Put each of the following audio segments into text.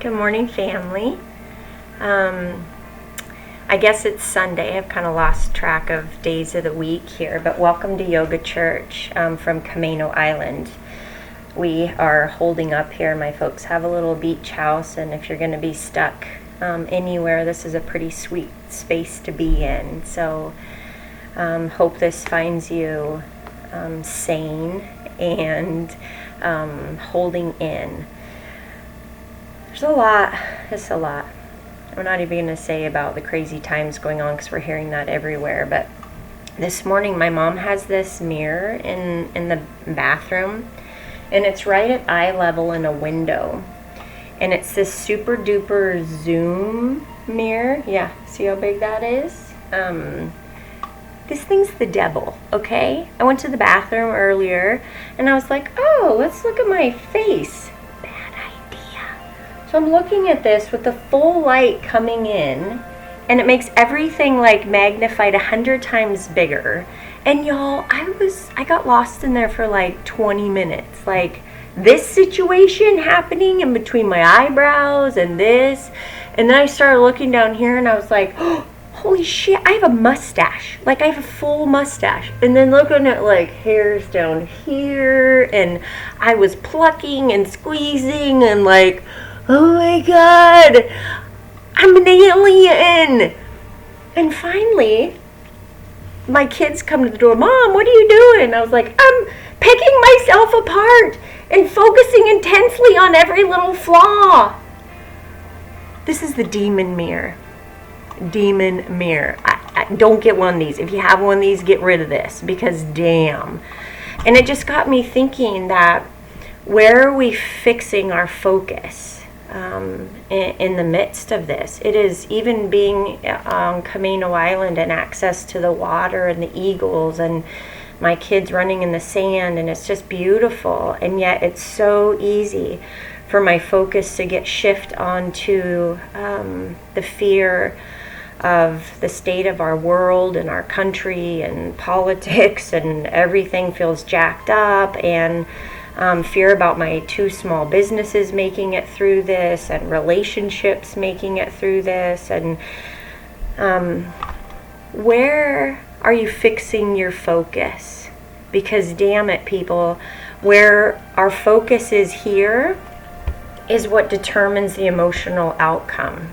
Good morning, family. I guess it's Sunday. I've kind of lost track of days of the week here, but welcome to Yoga Church from Camino Island. We are holding up here. My folks have a little beach house, and if you're going to be stuck anywhere, this is a pretty sweet space to be in. So hope this finds you sane and holding in. There's a lot. It's a lot. I'm not even going to say about the crazy times going on because we're hearing that everywhere. But this morning, my mom has this mirror in the bathroom, and it's right at eye level in a window. And it's this super duper zoom mirror. Yeah, see how big that is? This thing's the devil, okay? I went to the bathroom earlier, and I was like, oh, let's look at my face. So I'm looking at this with the full light coming in, and it makes everything like magnified 100 times bigger. And y'all, I got lost in there for like 20 minutes. Like this situation happening in between my eyebrows and this. And then I started looking down here and I was like, oh, holy shit, I have a mustache. Like I have a full mustache. And then looking at like hairs down here, and I was plucking and squeezing and like, oh my God, I'm an alien. And finally, my kids come to the door. Mom, what are you doing? I was like, I'm picking myself apart and focusing intensely on every little flaw. This is the demon mirror. Demon mirror. I don't get one of these. If you have one of these, get rid of this, because damn. And it just got me thinking that where are we fixing our focus? In the midst of this, it is even being on Camino Island and access to the water and the eagles and my kids running in the sand, and it's just beautiful. And yet it's so easy for my focus to get shift onto the fear of the state of our world and our country and politics, and everything feels jacked up, and fear about my 2 small businesses making it through this, and relationships making it through this. And where are you fixing your focus? Because damn it, people, where our focus is here is what determines the emotional outcome.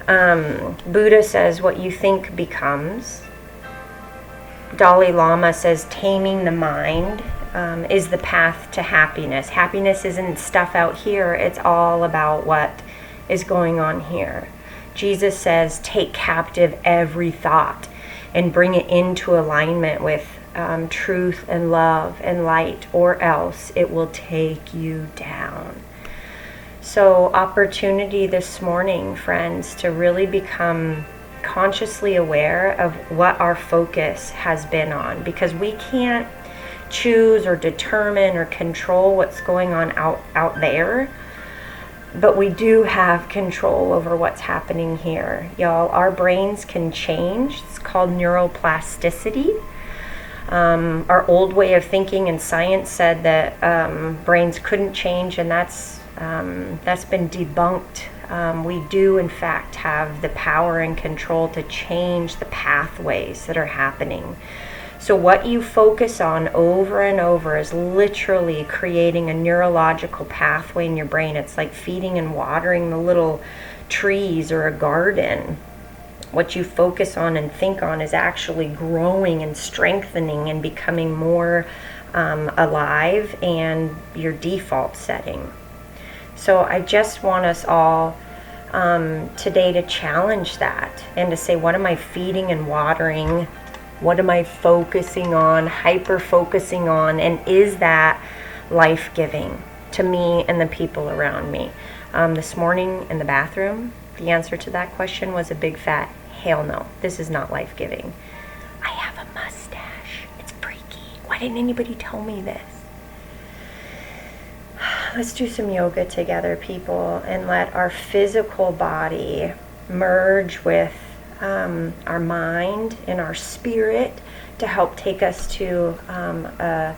Buddha says what you think becomes. Dalai Lama says taming the mind is the path to happiness. Happiness isn't stuff out here. It's all about what is going on here. Jesus says take captive every thought and bring it into alignment with truth and love and light, or else it will take you down. So opportunity this morning, friends, to really become consciously aware of what our focus has been on, because we can't choose or determine or control what's going on out there, but we do have control over what's happening here. Y'all, our brains can change. It's called neuroplasticity. Our old way of thinking in science said that brains couldn't change, and that's been debunked. We do in fact have the power and control to change the pathways that are happening. So what you focus on over and over is literally creating a neurological pathway in your brain. It's like feeding and watering the little trees or a garden. What you focus on and think on is actually growing and strengthening and becoming more alive, and your default setting. So I just want us all today to challenge that and to say, what am I feeding and watering? What am I focusing on, hyper-focusing on, and is that life-giving to me and the people around me? This morning in the bathroom, the answer to that question was a big fat hell no. This is not life-giving. I have a mustache. It's freaky. Why didn't anybody tell me this? Let's do some yoga together, people, and let our physical body merge with our mind and our spirit to help take us to a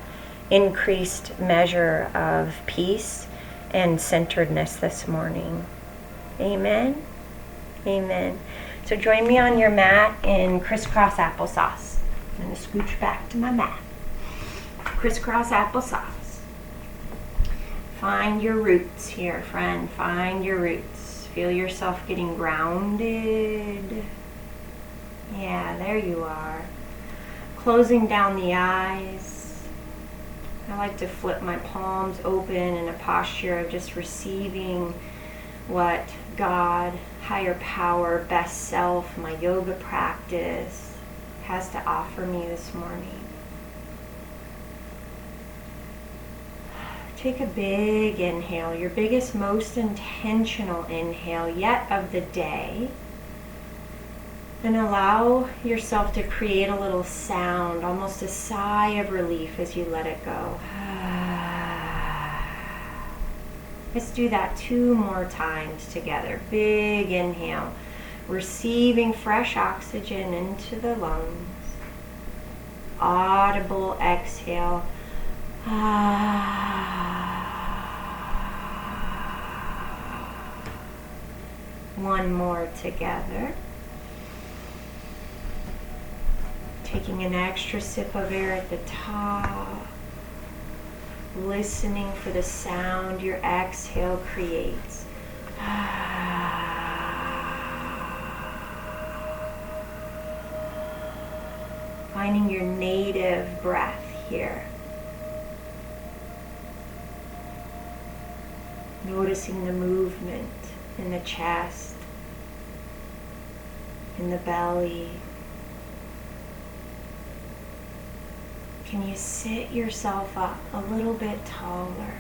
increased measure of peace and centeredness this morning. Amen. Amen. So join me on your mat in crisscross applesauce. I'm going to scooch back to my mat. Crisscross applesauce. Find your roots here, friend. Find your roots. Feel yourself getting grounded. Yeah, there you are. Closing down the eyes. I like to flip my palms open in a posture of just receiving what God, higher power, best self, my yoga practice has to offer me this morning. Take a big inhale, your biggest, most intentional inhale yet of the day. And allow yourself to create a little sound, almost a sigh of relief as you let it go. Let's do that 2 more times together. Big inhale, receiving fresh oxygen into the lungs. Audible exhale. One more together. Taking an extra sip of air at the top. Listening for the sound your exhale creates. Finding your native breath here. Noticing the movement in the chest, in the belly. Can you sit yourself up a little bit taller?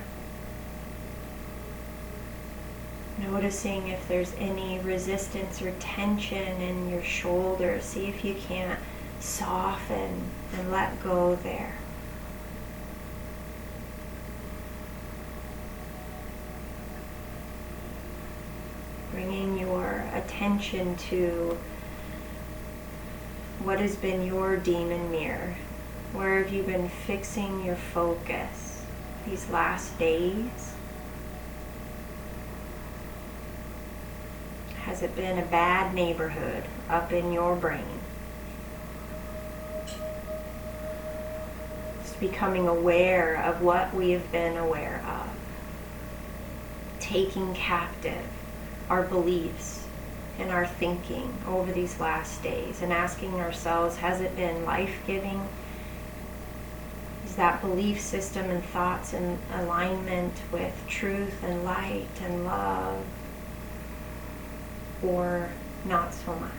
Noticing if there's any resistance or tension in your shoulders. See if you can't soften and let go there. Bringing your attention to what has been your demon mirror. Where have you been fixing your focus these last days? Has it been a bad neighborhood up in your brain? Just becoming aware of what we have been aware of. Taking captive our beliefs and our thinking over these last days and asking ourselves, has it been life-giving? Is that belief system and thoughts in alignment with truth and light and love, or not so much?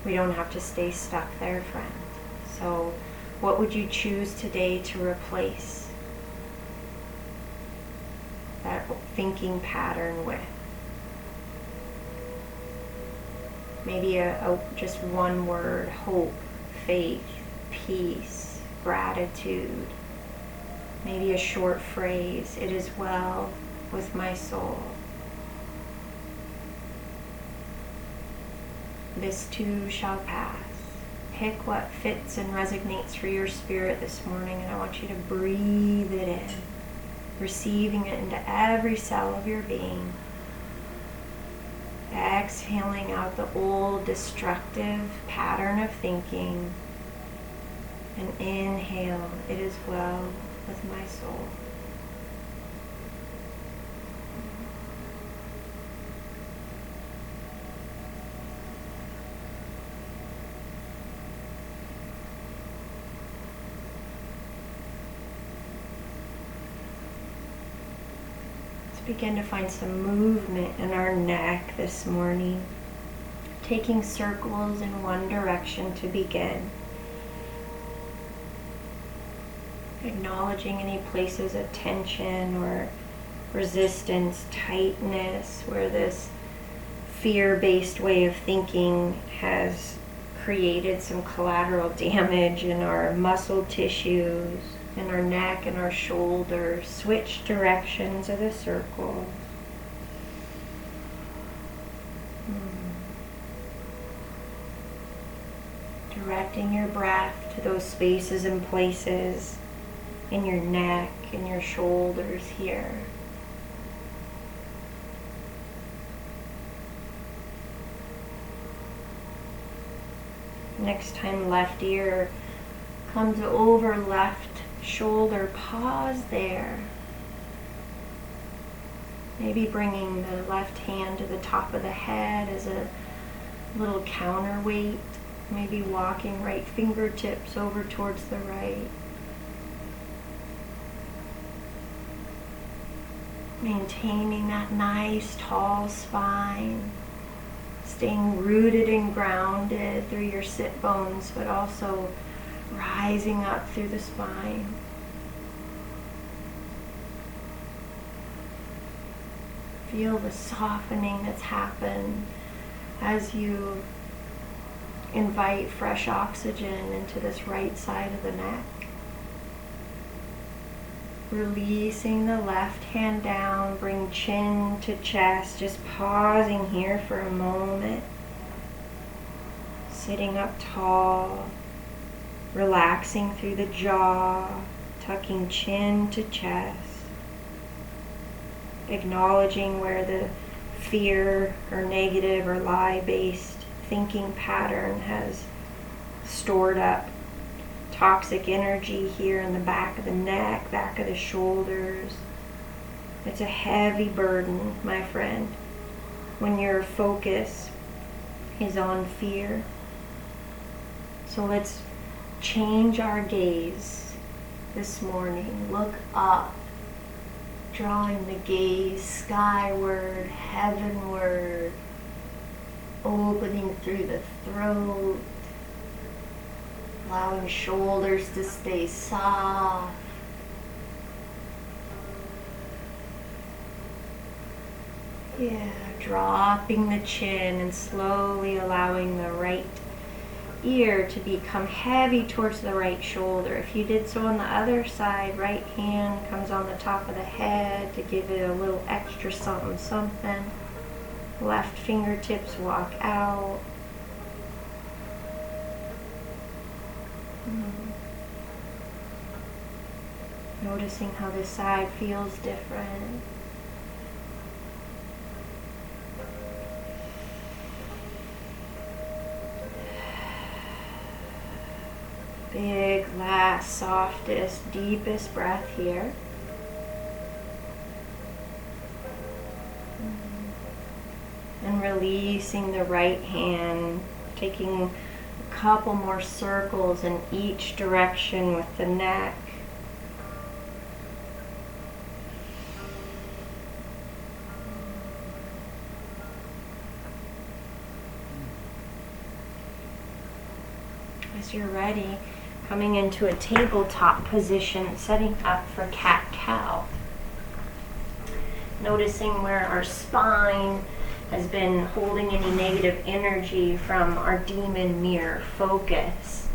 We don't have to stay stuck there, friend. So what would you choose today to replace that thinking pattern with? Maybe just one word: hope, faith, peace, gratitude. Maybe a short phrase: it is well with my soul. This too shall pass. Pick what fits and resonates for your spirit this morning, and I want you to breathe it in, receiving it into every cell of your being. Exhaling out the old destructive pattern of thinking, and inhale, it is well with my soul. Begin to find some movement in our neck this morning, taking circles in one direction to begin. Acknowledging any places of tension or resistance, tightness, where this fear-based way of thinking has created some collateral damage in our muscle tissues, in our neck and our shoulders. Switch directions of the circle. Directing your breath to those spaces and places in your neck and your shoulders here. Next time left ear comes over left shoulder, pause there. Maybe bringing the left hand to the top of the head as a little counterweight. Maybe walking right fingertips over towards the right. Maintaining that nice tall spine. Staying rooted and grounded through your sit bones, but also rising up through the spine. Feel the softening that's happened as you invite fresh oxygen into this right side of the neck. Releasing the left hand down, bring chin to chest, just pausing here for a moment. Sitting up tall, relaxing through the jaw, tucking chin to chest. Acknowledging where the fear or negative or lie-based thinking pattern has stored up toxic energy here in the back of the neck, back of the shoulders. It's a heavy burden, my friend, when your focus is on fear. So let's change our gaze this morning. Look up, drawing the gaze skyward, heavenward, opening through the throat, allowing shoulders to stay soft. Yeah, dropping the chin and slowly allowing the right ear to become heavy towards the right shoulder. If you did so on the other side, right hand comes on the top of the head to give it a little extra something something. Left fingertips walk out. Noticing how this side feels different. Big, last, softest, deepest breath here. And releasing the right hand, taking a couple more circles in each direction with the neck. As you're ready, coming into a tabletop position, setting up for cat-cow. Noticing where our spine has been holding any negative energy from our demon mirror focus.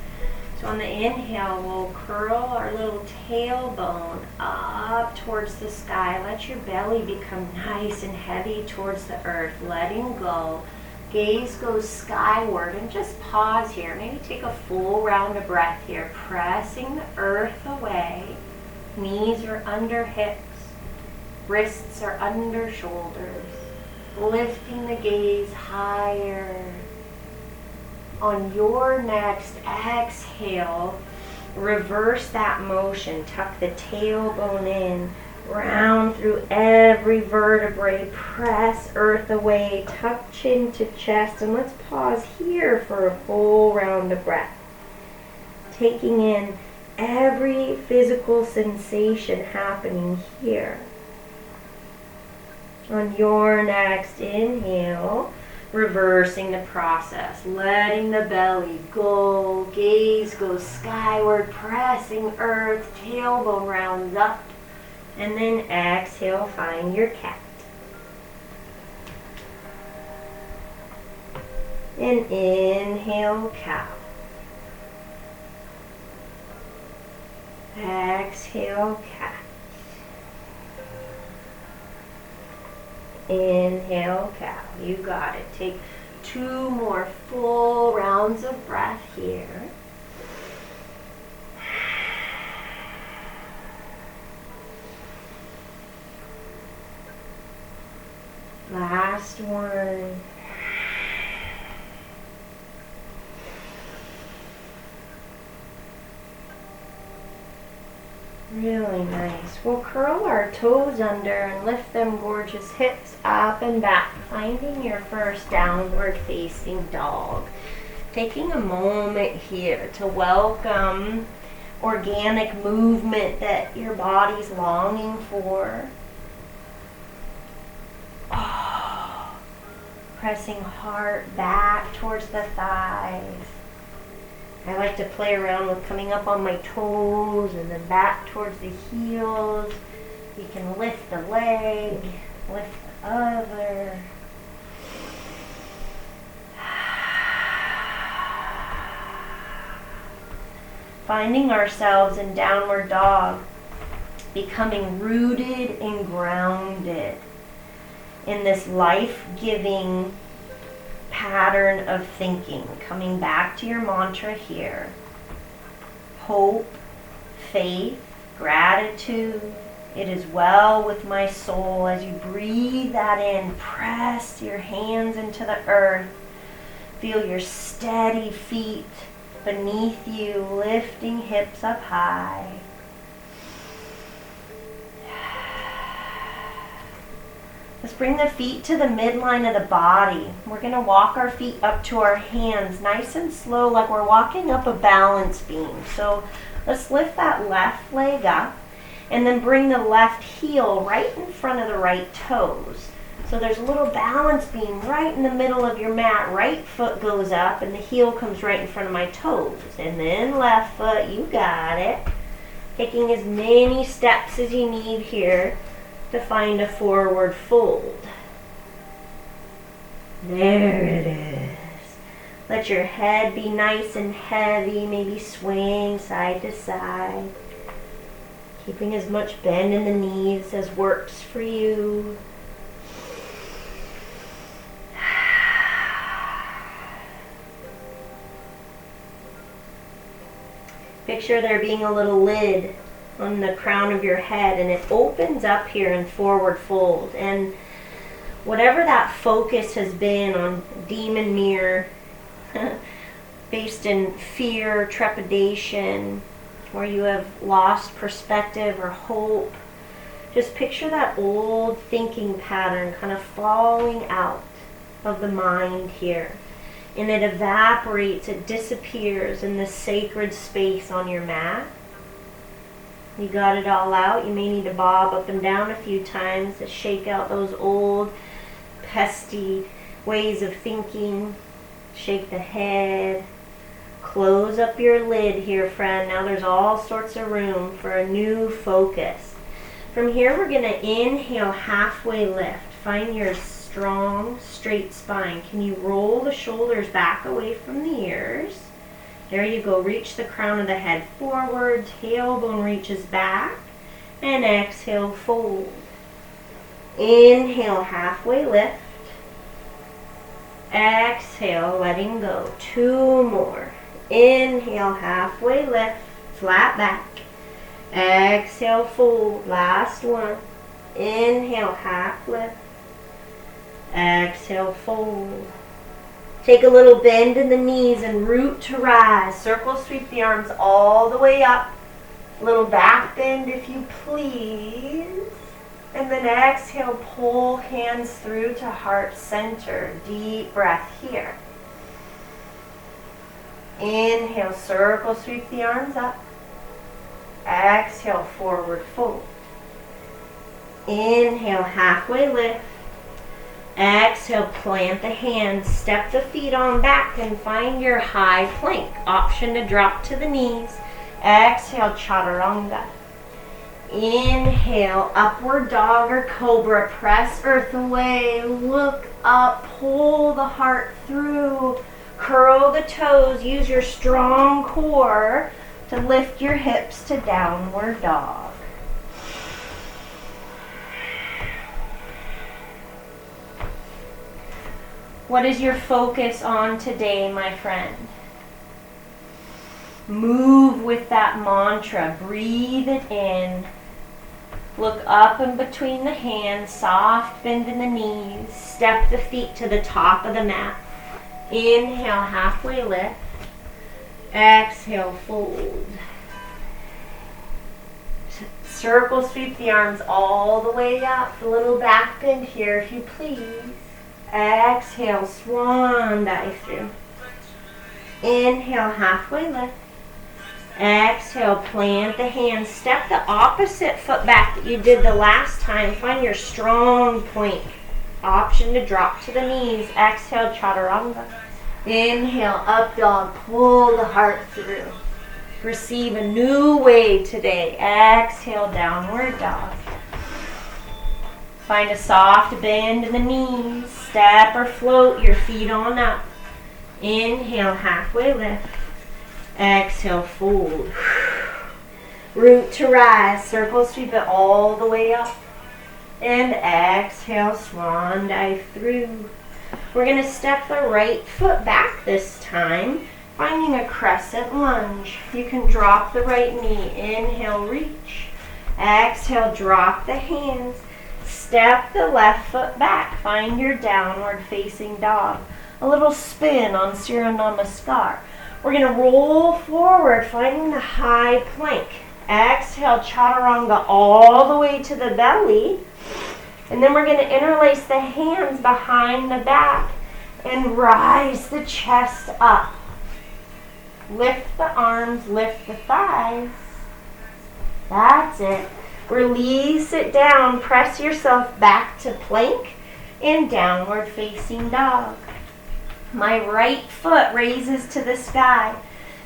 So on the inhale, we'll curl our little tailbone up towards the sky. Let your belly become nice and heavy towards the earth, letting go. Gaze goes skyward, and just pause here. Maybe take a full round of breath here, pressing the earth away. Knees are under hips, wrists are under shoulders. Lifting the gaze higher. On your next exhale, reverse that motion. Tuck the tailbone in, round through every vertebrae, press earth away, tuck chin to chest, and let's pause here for a full round of breath. Taking in every physical sensation happening here. On your next inhale, reversing the process, letting the belly go, gaze goes skyward, pressing earth, tailbone rounds up, and then exhale, find your cat. And inhale, cow. Exhale, cat. Inhale, cow. You got it. Take 2 more full rounds of breath here. Last one. Really nice. We'll curl our toes under and lift them gorgeous hips up and back, finding your first downward facing dog. Taking a moment here to welcome organic movement that your body's longing for. Oh, pressing heart back towards the thighs. I like to play around with coming up on my toes and then back towards the heels. You can lift the leg, lift the other. Finding ourselves in downward dog, becoming rooted and grounded in this life-giving pattern of thinking. Coming back to your mantra here. Hope, faith, gratitude. It is well with my soul. As you breathe that in, press your hands into the earth. Feel your steady feet beneath you, lifting hips up high. Let's bring the feet to the midline of the body. We're going to walk our feet up to our hands, nice and slow, like we're walking up a balance beam. So let's lift that left leg up and then bring the left heel right in front of the right toes. So there's a little balance beam right in the middle of your mat. Right foot goes up and the heel comes right in front of my toes. And then left foot, you got it. Taking as many steps as you need here to find a forward fold. There it is. Let your head be nice and heavy, maybe swaying side to side. Keeping as much bend in the knees as works for you. Picture there being a little lid on the crown of your head, and it opens up here in forward fold. And whatever that focus has been on demon mirror, based in fear, trepidation, where you have lost perspective or hope, just picture that old thinking pattern kind of falling out of the mind here. And it evaporates, it disappears in this sacred space on your mat. You got it all out. You may need to bob up and down a few times to shake out those old, pesty ways of thinking. Shake the head. Close up your lid here, friend. Now there's all sorts of room for a new focus. From here, we're going to inhale, halfway lift. Find your strong, straight spine. Can you roll the shoulders back away from the ears? There you go. Reach the crown of the head forward. Tailbone reaches back. And exhale, fold. Inhale, halfway lift. Exhale, letting go. 2 more. Inhale, halfway lift. Flat back. Exhale, fold. Last one. Inhale, half lift. Exhale, fold. Take a little bend in the knees and root to rise. Circle sweep the arms all the way up. A little back bend if you please. And then exhale, pull hands through to heart center. Deep breath here. Inhale, circle sweep the arms up. Exhale, forward fold. Inhale, halfway lift. Exhale, plant the hands, step the feet on back and find your high plank. Option to drop to the knees. Exhale, chaturanga. Inhale, upward dog or cobra. Press earth away, look up, pull the heart through. Curl the toes, use your strong core to lift your hips to downward dog. What is your focus on today, my friend? Move with that mantra. Breathe it in. Look up and between the hands, soft bend in the knees. Step the feet to the top of the mat. Inhale, halfway lift. Exhale, fold. Circle sweep the arms all the way up. A little back bend here if you please. Exhale, swan dive through. Inhale, halfway lift. Exhale, plant the hands. Step the opposite foot back that you did the last time. Find your strong plank. Option to drop to the knees. Exhale, chaturanga. Inhale, up dog. Pull the heart through. Receive a new way today. Exhale, downward dog. Find a soft bend in the knees. Step or float your feet on up. Inhale, halfway lift. Exhale, fold. Root to rise. Circle sweep it all the way up. And exhale, swan dive through. We're going to step the right foot back this time, finding a crescent lunge. You can drop the right knee. Inhale, reach. Exhale, drop the hands. Step the left foot back. Find your downward facing dog. A little spin on Surya Namaskar. We're going to roll forward, finding the high plank. Exhale, chaturanga all the way to the belly. And then we're going to interlace the hands behind the back and rise the chest up. Lift the arms, lift the thighs. That's it. Release it down. Press yourself back to plank and downward facing dog. My right foot raises to the sky.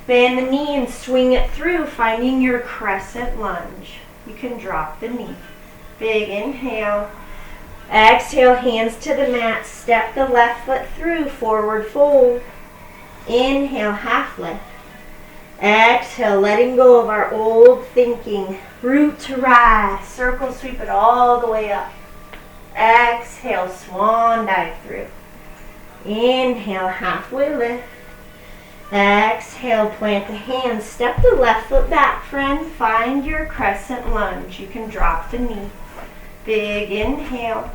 Bend the knee and swing it through, finding your crescent lunge. You can drop the knee. Big inhale. Exhale, hands to the mat. Step the left foot through, forward fold. Inhale, half lift. Exhale, letting go of our old thinking. Root to rise. Circle sweep it all the way up. Exhale, swan dive through. Inhale, halfway lift. Exhale, plant the hands. Step the left foot back, friend. Find your crescent lunge. You can drop the knee. Big inhale.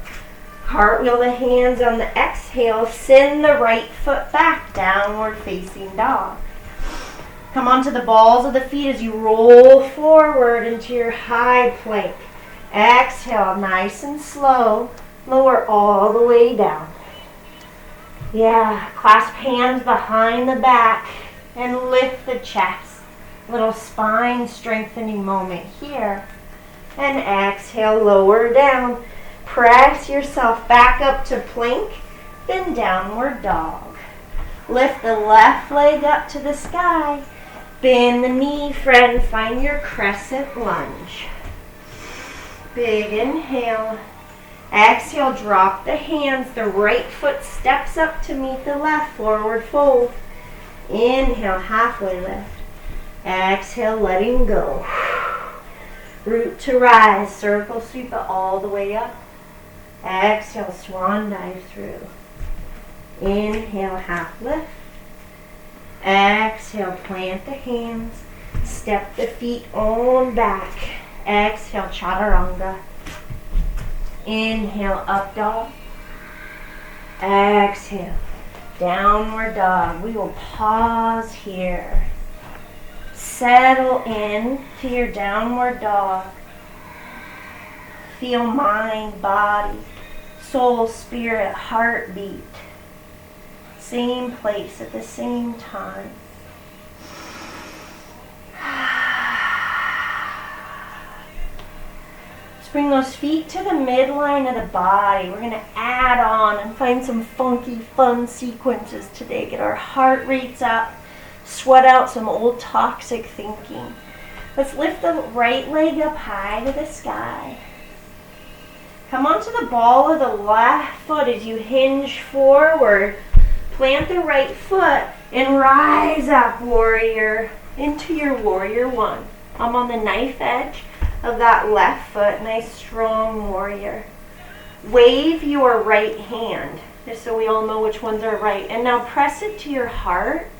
Cartwheel the hands on the exhale. Send the right foot back, downward facing dog. Come onto the balls of the feet as you roll forward into your high plank. Exhale, nice and slow. Lower all the way down. Yeah, clasp hands behind the back and lift the chest. Little spine strengthening moment here. And exhale, lower down. Press yourself back up to plank, then downward dog. Lift the left leg up to the sky. Bend the knee, friend. Find your crescent lunge. Big inhale. Exhale, drop the hands. The right foot steps up to meet the left, forward fold. Inhale, halfway lift. Exhale, letting go. Root to rise. Circle sweep it all the way up. Exhale, swan dive through. Inhale, half lift. Exhale, plant the hands. Step the feet on back. Exhale, chaturanga. Inhale, up dog. Exhale, downward dog. We will pause here. Settle in to your downward dog. Feel mind, body, soul, spirit, heartbeat. Same place at the same time. Just bring those feet to the midline of the body. We're going to add on and find some funky, fun sequences today. Get our heart rates up. Sweat out some old toxic thinking. Let's lift the right leg up high to the sky. Come onto the ball of the left foot as you hinge forward. Plant the right foot and rise up, warrior, into your warrior one. I'm on the knife edge of that left foot, nice strong warrior. Wave your right hand, just so we all know which ones are right. And now press it to your heart.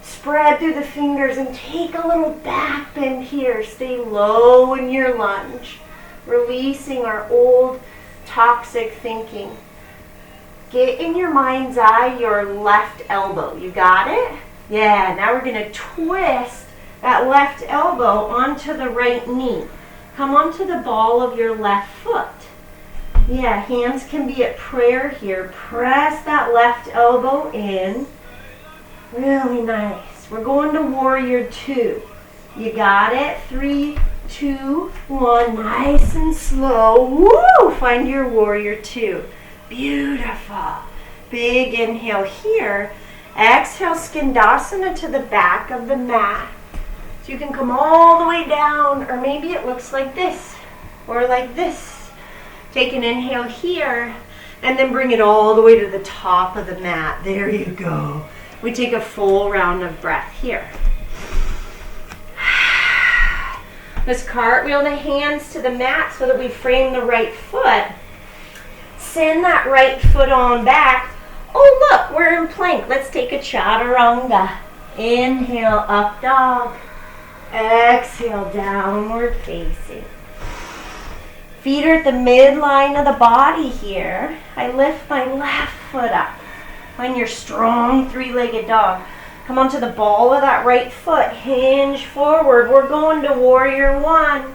Spread through the fingers and take a little back bend here. Stay low in your lunge. releasing our old toxic thinking. Get in your mind's eye your left elbow. You got it? Yeah, now we're going to twist that left elbow onto the right knee. Come onto the ball of your left foot. Yeah, hands can be at prayer here. Press that left elbow in. Really nice. We're going to warrior two. You got it? 3, 2, 1. Nice and slow. Woo! Find your warrior two. Beautiful. Big inhale here. Exhale, skandasana to the back of the mat. So you can come all the way down, or maybe it looks like this, or like this. Take an inhale here, and then bring it all the way to the top of the mat. There you go. We take a full round of breath here. Let's cartwheel the hands to the mat so that we frame the right foot. Send that right foot on back. Oh, look, we're in plank. Let's take a chaturanga. Inhale, up dog. Exhale, downward facing. Feet are at the midline of the body here. I lift my left foot up. Find your strong three-legged dog. Come onto the ball of that right foot. Hinge forward. We're going to warrior one.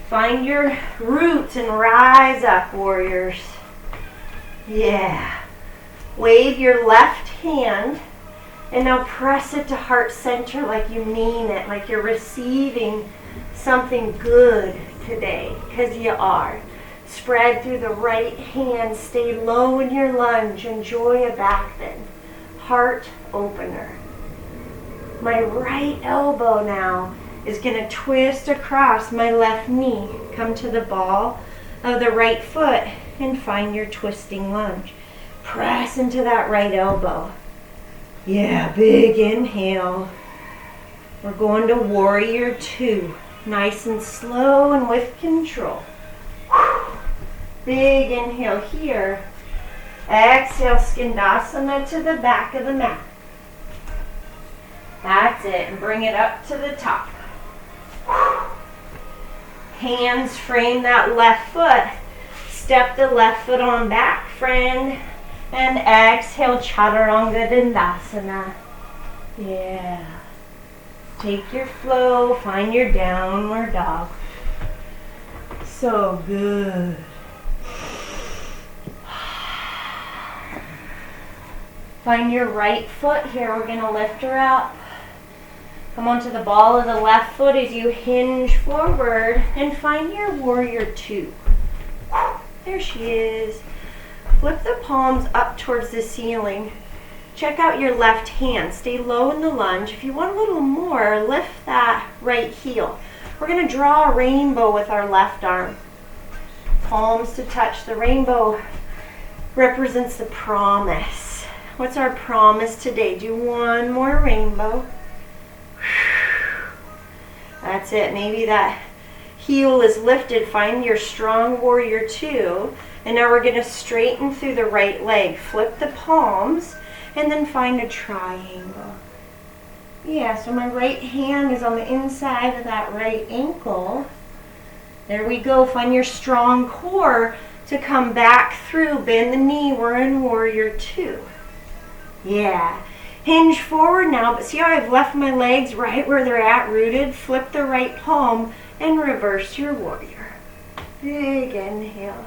Find your roots and rise up, warriors. Yeah. Wave your left hand and now press it to heart center like you mean it, like you're receiving something good today, because you are. Spread through the right hand. Stay low in your lunge. Enjoy a back bend. Heart opener. My right elbow now is going to twist across my left knee. Come to the ball of the right foot and find your twisting lunge. Press into that right elbow. Yeah, big inhale. We're going to warrior two. Nice and slow and with control. Big inhale here. Exhale, skandasana to the back of the mat. That's it. And bring it up to the top. Hands frame that left foot. Step the left foot on back, friend. And exhale, chaturanga dandasana. Yeah. Take your flow. Find your downward dog. So good. Find your right foot here. We're going to lift her up. Come onto the ball of the left foot as you hinge forward and find your warrior two. There she is. Flip the palms up towards the ceiling. Check out your left hand. Stay low in the lunge. If you want a little more, lift that right heel. We're going to draw a rainbow with our left arm. Palms to touch. The rainbow represents the promise. What's our promise today? Do one more rainbow. That's it. Maybe that heel is lifted. Find your strong warrior two. And now we're going to straighten through the right leg. Flip the palms and then find a triangle. Yeah, so my right hand is on the inside of that right ankle. There we go. Find your strong core to come back through. Bend the knee. We're in warrior two. Yeah. Hinge forward now, but see how I've left my legs right where they're at, rooted? Flip the right palm and reverse your warrior. Big inhale.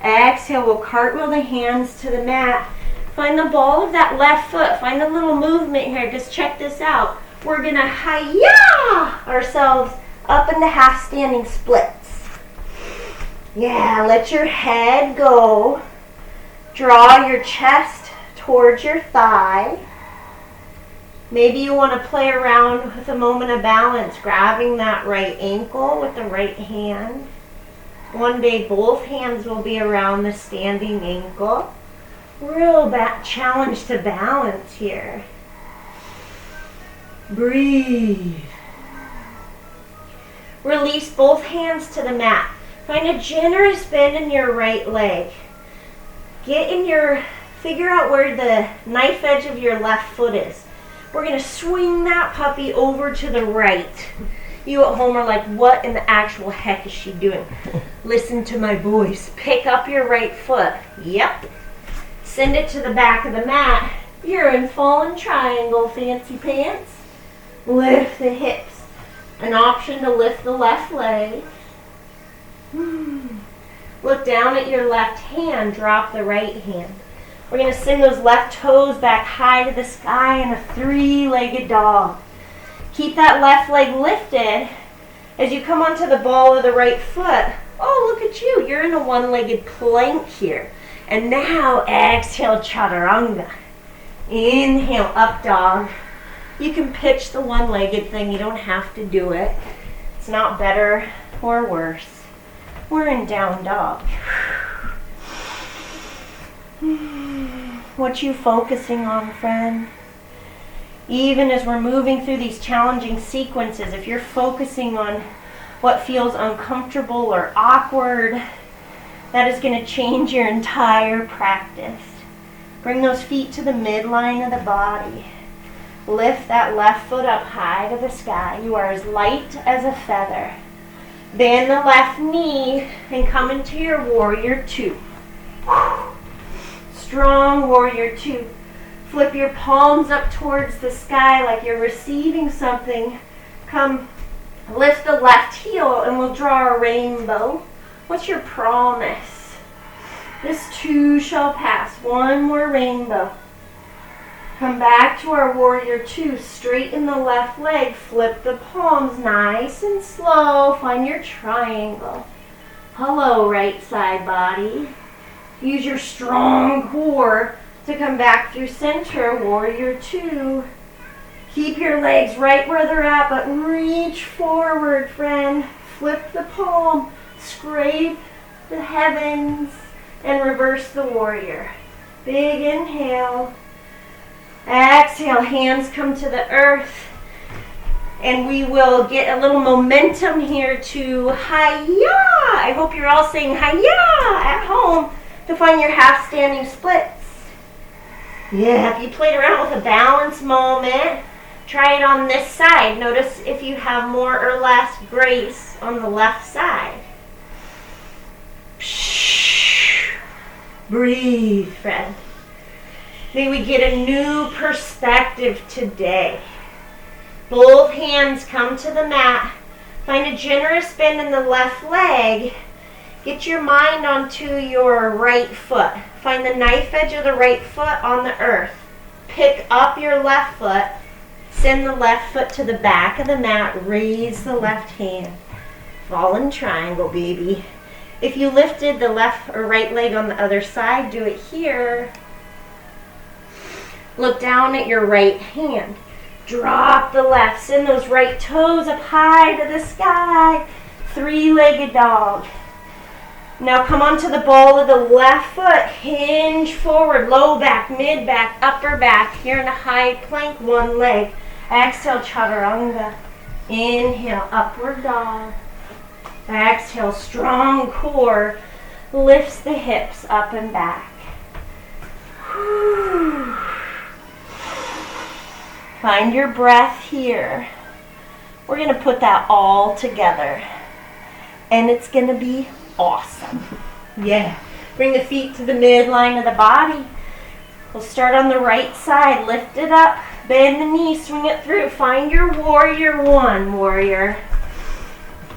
Exhale, we'll cartwheel the hands to the mat. Find the ball of that left foot. Find a little movement here. Just check this out. We're going to hi-ya ourselves up into half standing splits. Yeah, let your head go. Draw your chest towards your thigh. Maybe you want to play around with a moment of balance, grabbing that right ankle with the right hand. One day both hands will be around the standing ankle. Real challenge to balance here. Breathe. Release both hands to the mat. Find a generous bend in your right leg. Figure out where the knife edge of your left foot is. We're going to swing that puppy over to the right. You at home are like, what in the actual heck is she doing? Listen to my voice. Pick up your right foot. Yep. Send it to the back of the mat. You're in fallen triangle, fancy pants. Lift the hips. An option to lift the left leg. Look down at your left hand. Drop the right hand. We're going to send those left toes back high to the sky in a three-legged dog. Keep that left leg lifted as you come onto the ball of the right foot. Oh, look at you. You're in a one-legged plank here. And now exhale, chaturanga. Inhale, up dog. You can pitch the one-legged thing. You don't have to do it. It's not better or worse. We're in down dog. What you focusing on, friend? Even as we're moving through these challenging sequences, if you're focusing on what feels uncomfortable or awkward, that is going to change your entire practice. Bring those feet to the midline of the body. Lift that left foot up high to the sky. You are as light as a feather. Bend the left knee and come into your warrior two. Strong warrior two. Flip your palms up towards the sky like you're receiving something. Come lift the left heel and we'll draw a rainbow. What's your promise? This too shall pass. One more rainbow. Come back to our warrior two. Straighten the left leg. Flip the palms nice and slow. Find your triangle. Hello, right side body. Use your strong core to come back through center. Warrior two. Keep your legs right where they're at, but reach forward, friend. Flip the palm. Scrape the heavens and reverse the warrior. Big inhale. Exhale, hands come to the earth. And we will get a little momentum here to hi-ya. I hope you're all saying hi-ya at home to find your half standing splits. Yeah, if you played around with a balance moment, try it on this side. Notice if you have more or less grace on the left side. Breathe, friend. May we get a new perspective today. Both hands come to the mat. Find a generous bend in the left leg. Get your mind onto your right foot. Find the knife edge of the right foot on the earth. Pick up your left foot. Send the left foot to the back of the mat. Raise the left hand. Fallen triangle, baby. If you lifted the left or right leg on the other side, do it here. Look down at your right hand. Drop the left. Send those right toes up high to the sky. Three-legged dog. Now come onto the ball of the left foot. Hinge forward. Low back, mid back, upper back. You're in a high plank, one leg. Exhale, chaturanga. Inhale, upward dog. Exhale, strong core. Lifts the hips up and back. Find your breath here. We're going to put that all together. And it's going to be awesome. Yeah. Bring the feet to the midline of the body. We'll start on the right side. Lift it up. Bend the knee. Swing it through. Find your warrior one, warrior.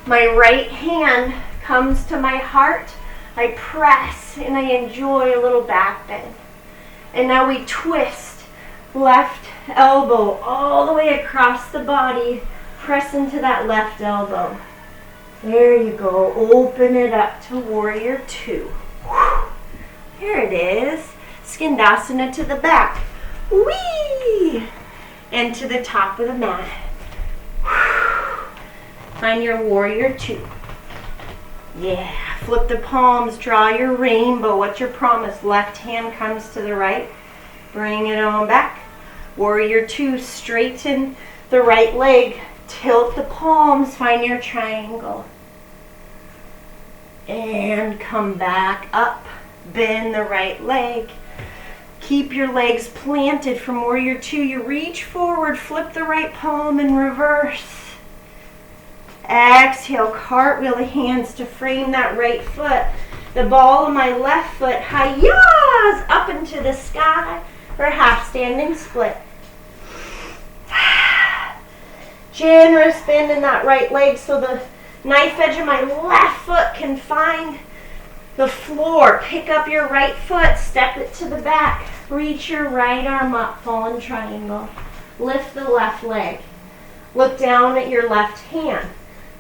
My right hand comes to my heart. I press and I enjoy a little back bend. And now we twist. Left elbow all the way across the body. Press into that left elbow. There you go. Open it up to warrior two. Here it is. Skandasana to the back. Whee! And to the top of the mat. Find your warrior two. Yeah. Flip the palms. Draw your rainbow. What's your promise? Left hand comes to the right. Bring it on back. Warrior two. Straighten the right leg. Tilt the palms. Find your triangle. And come back up. Bend the right leg. Keep your legs planted from warrior two. You reach forward. Flip the right palm and reverse. Exhale, cartwheel the hands to frame that right foot. The ball of my left foot, hi-yas, up into the sky for half standing split. Generous bend in that right leg so the knife edge of my left foot can find the floor. Pick up your right foot, step it to the back. Reach your right arm up, fallen triangle. Lift the left leg. Look down at your left hand.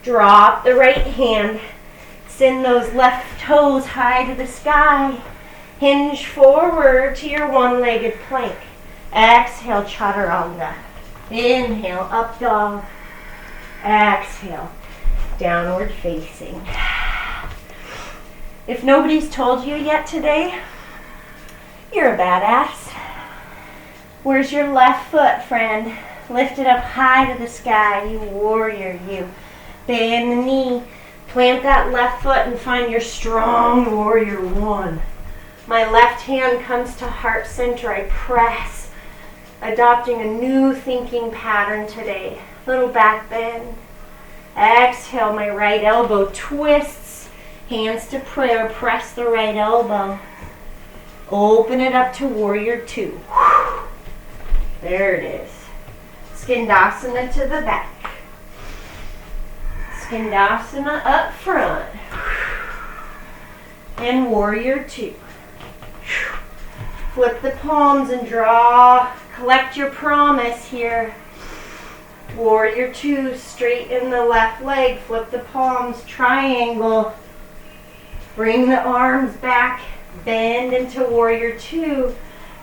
Drop the right hand. Send those left toes high to the sky. Hinge forward to your one-legged plank. Exhale, chaturanga. Inhale, up dog. Exhale, downward facing. If nobody's told you yet today, you're a badass. Where's your left foot, friend? Lift it up high to the sky, you warrior, you. Bend the knee, plant that left foot and find your strong warrior one. My left hand comes to heart center, I press, adopting a new thinking pattern today. Little back bend. Exhale, my right elbow twists, hands to prayer, press the right elbow. Open it up to warrior two. There it is. Skandasana to the back. Skandasana up front. And warrior two. Flip the palms and draw. Collect your promise here. Warrior two, straighten the left leg. Flip the palms, triangle. Bring the arms back. Bend into warrior two.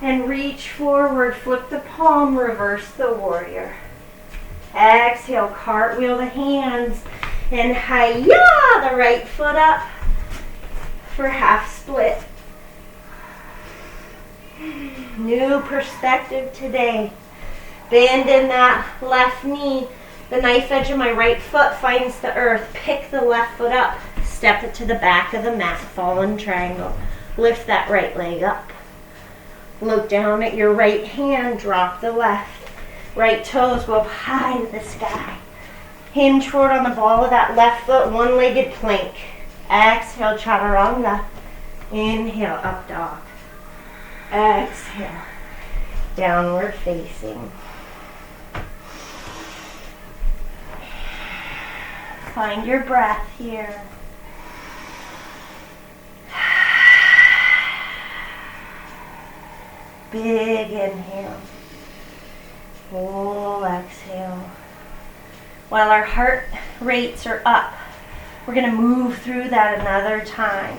And reach forward, flip the palm, reverse the warrior. Exhale, cartwheel the hands, and hi-ya, the right foot up for half split. New perspective today. Bend in that left knee. The knife edge of my right foot finds the earth. Pick the left foot up. Step it to the back of the mat, fallen triangle. Lift that right leg up. Look down at your right hand, drop the left. Right toes go up high to the sky. Hinge forward on the ball of that left foot, one-legged plank. Exhale, chaturanga. Inhale, up dog. Exhale, downward facing. Find your breath here. Big inhale. Full exhale. While our heart rates are up, we're going to move through that another time.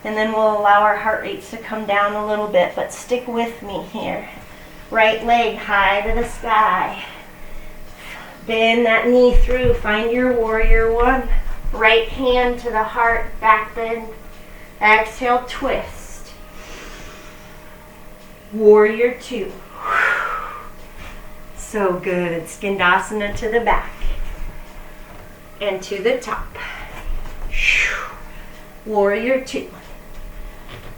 And then we'll allow our heart rates to come down a little bit, but stick with me here. Right leg high to the sky. Bend that knee through. Find your warrior one. Right hand to the heart, back bend. Exhale, twist. Warrior two. So good. Skandasana to the back and to the top. Warrior two.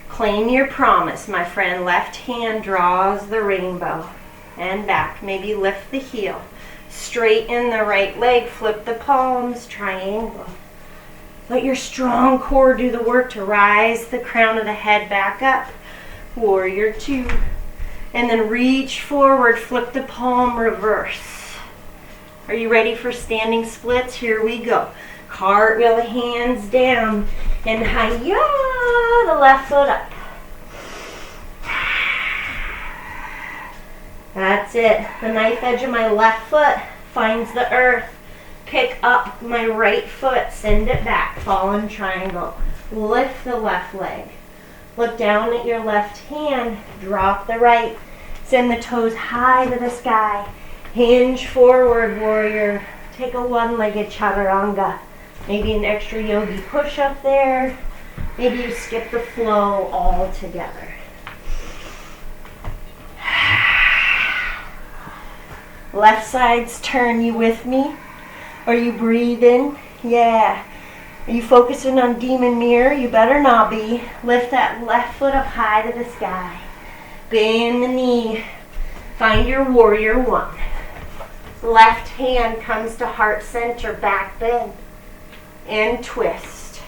Claim your promise, my friend. Left hand draws the rainbow and back. Maybe lift the heel. Straighten the right leg. Flip the palms. Triangle. Let your strong core do the work to rise the crown of the head back up. Warrior two. And then reach forward, flip the palm, reverse. Are you ready for standing splits? Here we go. Cartwheel the hands down. And hi-ya, the left foot up. That's it. The knife edge of my left foot finds the earth. Pick up my right foot, send it back. Fallen triangle. Lift the left leg. Look down at your left hand, drop the right. Send the toes high to the sky. Hinge forward, warrior. Take a one-legged chaturanga. Maybe an extra yogi push-up there. Maybe you skip the flow altogether. Left side's turn, you with me? Are you breathing? Yeah. Are you focusing on demon mirror? You better not be. Lift that left foot up high to the sky. Bend the knee. Find your warrior one. Left hand comes to heart center, back bend, and twist.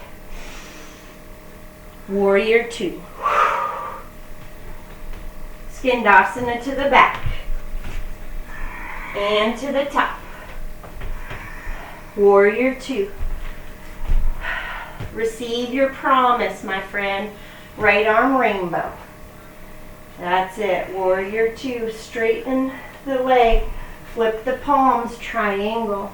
Warrior two. Skandasana to the back, and to the top. Warrior two. Receive your promise, my friend. Right arm rainbow. That's it. Warrior two. Straighten the leg. Flip the palms, triangle.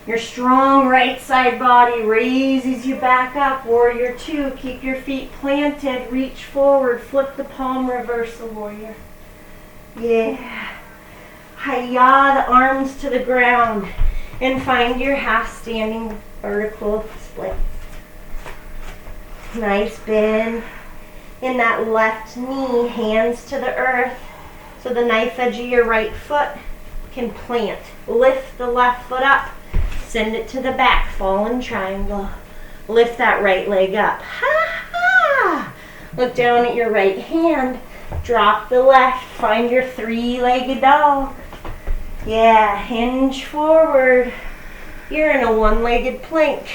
Your strong right side body raises you back up. Warrior two. Keep your feet planted. Reach forward. Flip the palm. Reverse the warrior. Yeah. Hiya, the arms to the ground. And find your half standing vertical split. Nice bend in that left knee, hands to the earth. So the knife edge of your right foot can plant. Lift the left foot up. Send it to the back, fallen triangle. Lift that right leg up. Ha ha! Look down at your right hand. Drop the left. Find your three-legged dog. Yeah, hinge forward. You're in a one-legged plank.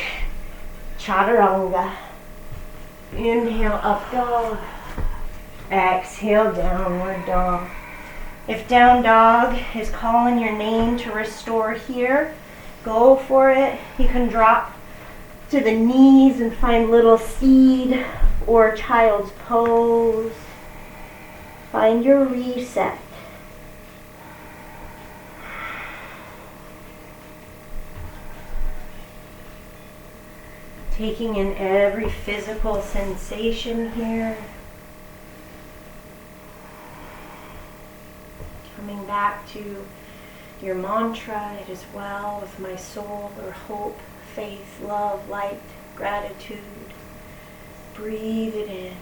Chaturanga. Inhale, up dog. Exhale, downward dog. If down dog is calling your name to restore here, go for it. You can drop to the knees and find little seed or child's pose. Find your reset. Taking in every physical sensation here. Coming back to your mantra, it is well with my soul, or hope, faith, love, light, gratitude. Breathe it in.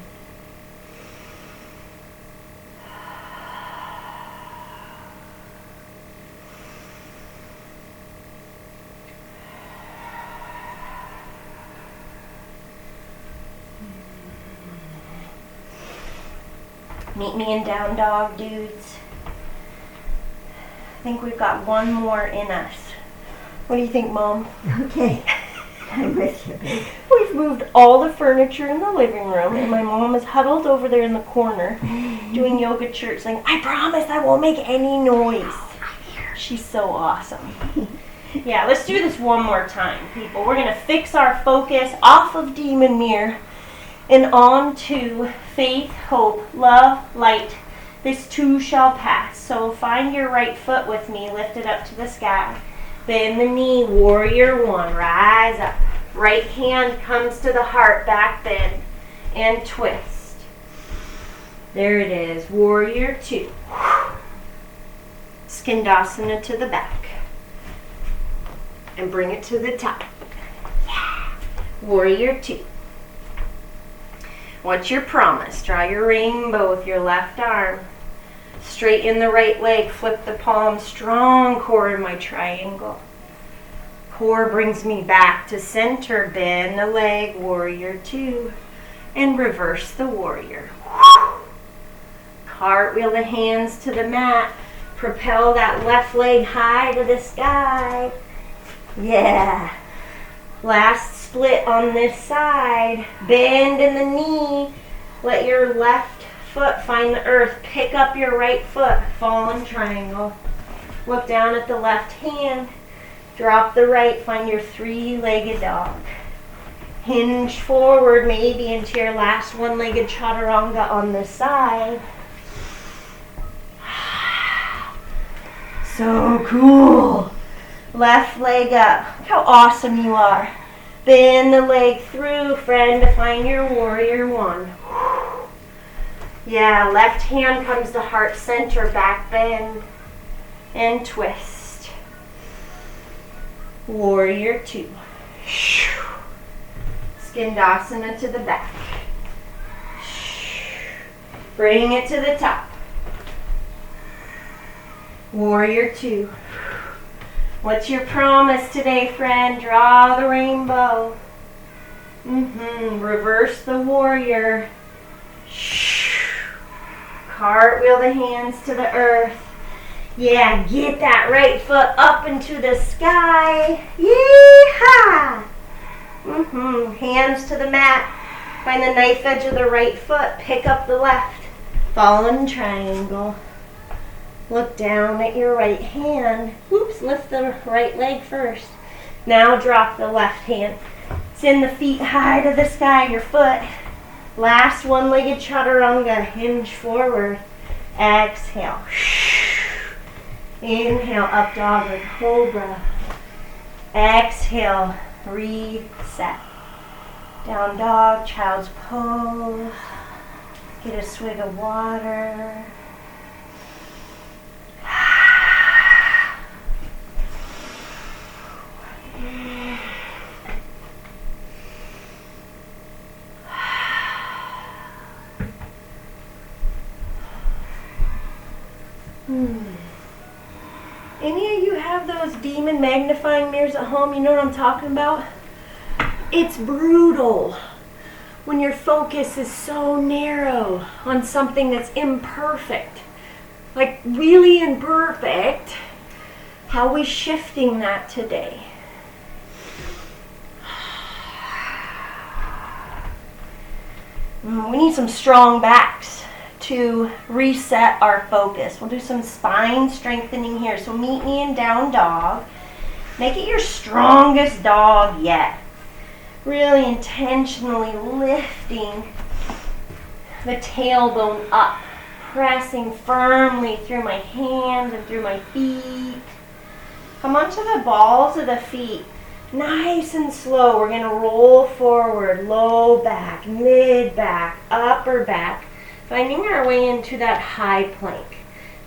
Meet me in down dog, dudes. I think we've got one more in us. What do you think, Mom? Okay. I'm with you, babe. We've moved all the furniture in the living room, and my mom is huddled over there in the corner doing yoga church, saying, I promise I won't make any noise. She's so awesome. Yeah, let's do this one more time, people. We're going to fix our focus off of demon mirror and on to faith, hope, love, light. This too shall pass. So find your right foot with me. Lift it up to the sky. Bend the knee. Warrior one. Rise up. Right hand comes to the heart. Back bend. And twist. There it is. Warrior two. Skandasana to the back. And bring it to the top. Yeah. Warrior two. What's your promise? Draw your rainbow with your left arm. Straighten the right leg. Flip the palm. Strong core in my triangle. Core brings me back to center. Bend the leg. Warrior two. And reverse the warrior. Cartwheel the hands to the mat. Propel that left leg high to the sky. Yeah. Last split on this side. Bend in the knee. Let your left foot find the earth. Pick up your right foot. Fallen triangle. Look down at the left hand. Drop the right. Find your three-legged dog. Hinge forward maybe into your last one-legged chaturanga on this side. So cool. Left leg up. Look how awesome you are. Bend the leg through, friend, to find your warrior one. Yeah, left hand comes to heart center, back bend, and twist. Warrior two. Skandasana to the back. Bring it to the top. Warrior two. What's your promise today, friend? Draw the rainbow. Reverse the warrior. Cartwheel the hands to the earth. Yeah, get that right foot up into the sky. Yee-haw! Hands to the mat. Find the knife edge of the right foot. Pick up the left. Fallen triangle. Look down at your right hand. Oops, lift the right leg first. Now drop the left hand. Send the feet high to the sky, your foot. Last one-legged chaturanga. Hinge forward. Exhale. Inhale, up dog or cobra. Exhale, reset. Down dog, child's pose. Get a swig of water. Any of you have those demon magnifying mirrors at home? You know what I'm talking about? It's brutal when your focus is so narrow on something that's imperfect. Like really imperfect. How are we shifting that today? We need some strong backs to reset our focus. We'll do some spine strengthening here. So meet me in down dog. Make it your strongest dog yet. Really intentionally lifting the tailbone up. Pressing firmly through my hands and through my feet. Come onto the balls of the feet. Nice and slow. We're going to roll forward. Low back, mid back, upper back. Finding our way into that high plank.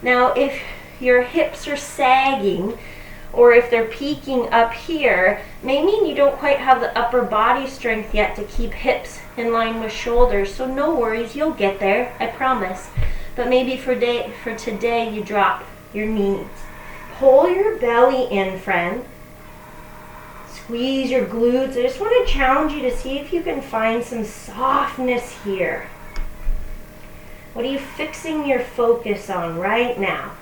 Now, if your hips are sagging or if they're peaking up here, may mean you don't quite have the upper body strength yet to keep hips in line with shoulders. So no worries, you'll get there, I promise. But maybe for today, you drop your knees. Pull your belly in, friend. Squeeze your glutes. I just want to challenge you to see if you can find some softness here. What are you fixing your focus on right now?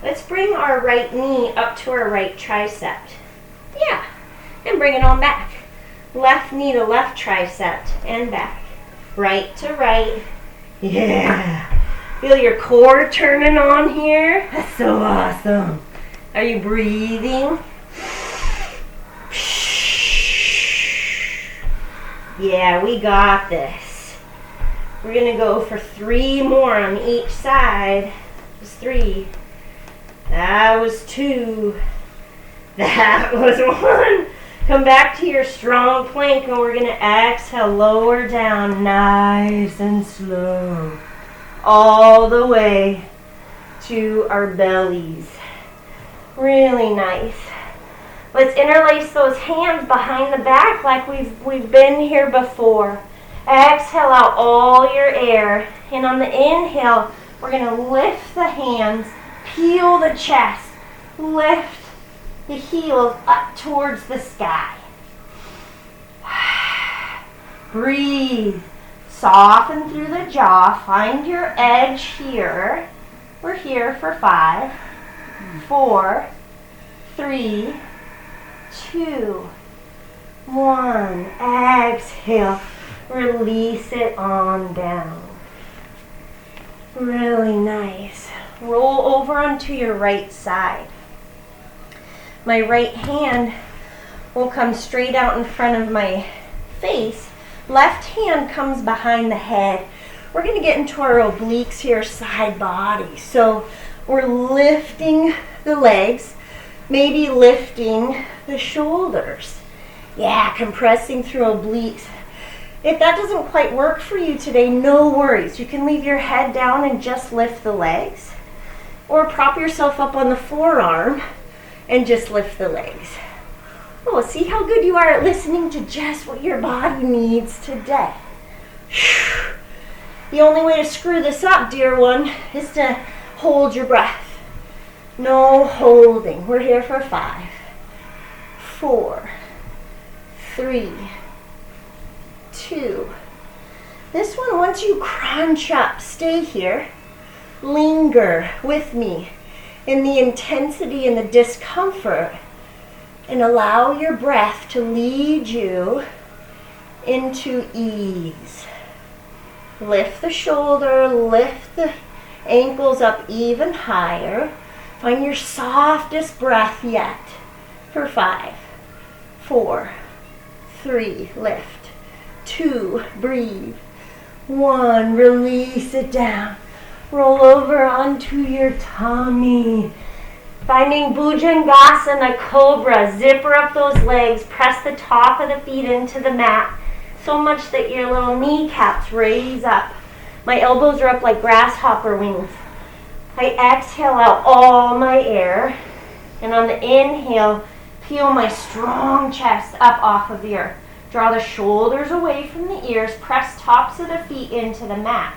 Let's bring our right knee up to our right tricep. Yeah, and bring it on back. Left knee to left tricep and back. Right to right. Yeah. Feel your core turning on here. That's so awesome. Are you breathing? Yeah, we got this. We're going to go for 3 more on each side. Just 3. That was 2. That was 1. Come back to your strong plank and we're going to exhale, lower down nice and slow. All the way to our bellies. Really nice. Let's interlace those hands behind the back like we've been here before. Exhale out all your air. And on the inhale, we're going to lift the hands, peel the chest, lift the heels up towards the sky. Breathe. Soften through the jaw. Find your edge here. We're here for 5, 4, 3, 2, 1. Exhale. Release it on down. Really nice. Roll over onto your right side. My right hand will come straight out in front of my face. Left hand comes behind the head. We're going to get into our obliques here, side body. So we're lifting the legs, maybe lifting the shoulders. Yeah, compressing through obliques. If that doesn't quite work for you today, no worries. You can leave your head down and just lift the legs. Or prop yourself up on the forearm and just lift the legs. Oh, see how good you are at listening to just what your body needs today. The only way to screw this up, dear one, is to hold your breath. No holding. We're here for 5, 4, 3, 2, This one, once you crunch up, stay here. Linger with me in the intensity and the discomfort, and allow your breath to lead you into ease. Lift the shoulder, lift the ankles up even higher. Find your softest breath yet for 5, 4, 3, lift, 2, breathe, 1, release it down. Roll over onto your tummy. Finding Bhujangasana, Cobra. Zipper up those legs. Press the top of the feet into the mat so much that your little kneecaps raise up. My elbows are up like grasshopper wings. I exhale out all my air. And on the inhale, peel my strong chest up off of the earth. Draw the shoulders away from the ears. Press tops of the feet into the mat.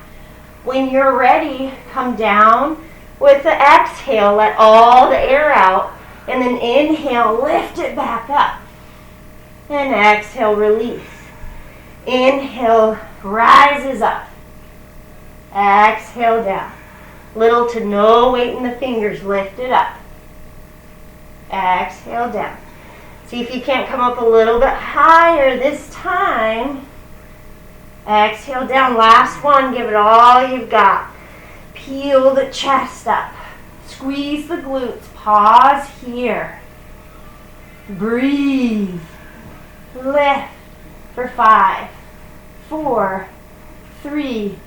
When you're ready, come down with the exhale. Let all the air out. And then inhale, lift it back up. And exhale, release. Inhale, rises up. Exhale down. Little to no weight in the fingers, lift it up. Exhale down. See if you can't come up a little bit higher this time. Exhale down. Last one. Give it all you've got. Peel the chest up. Squeeze the glutes. Pause here. Breathe. Lift for 5, 4, 3,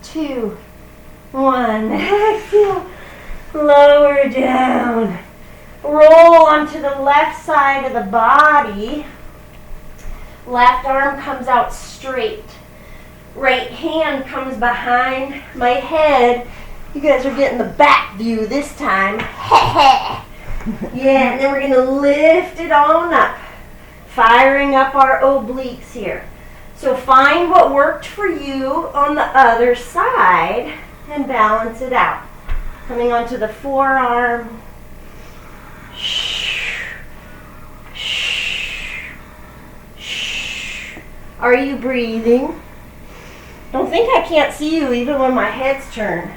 2, 1. Exhale. Lower down. Roll onto the left side of the body. Left arm comes out straight. Right hand comes behind my head. You guys are getting the back view this time. Yeah, and then we're going to lift it on up. Firing up our obliques here. So find what worked for you on the other side and balance it out. Coming onto the forearm. Are you breathing? Don't think I can't see you even when my head's turned.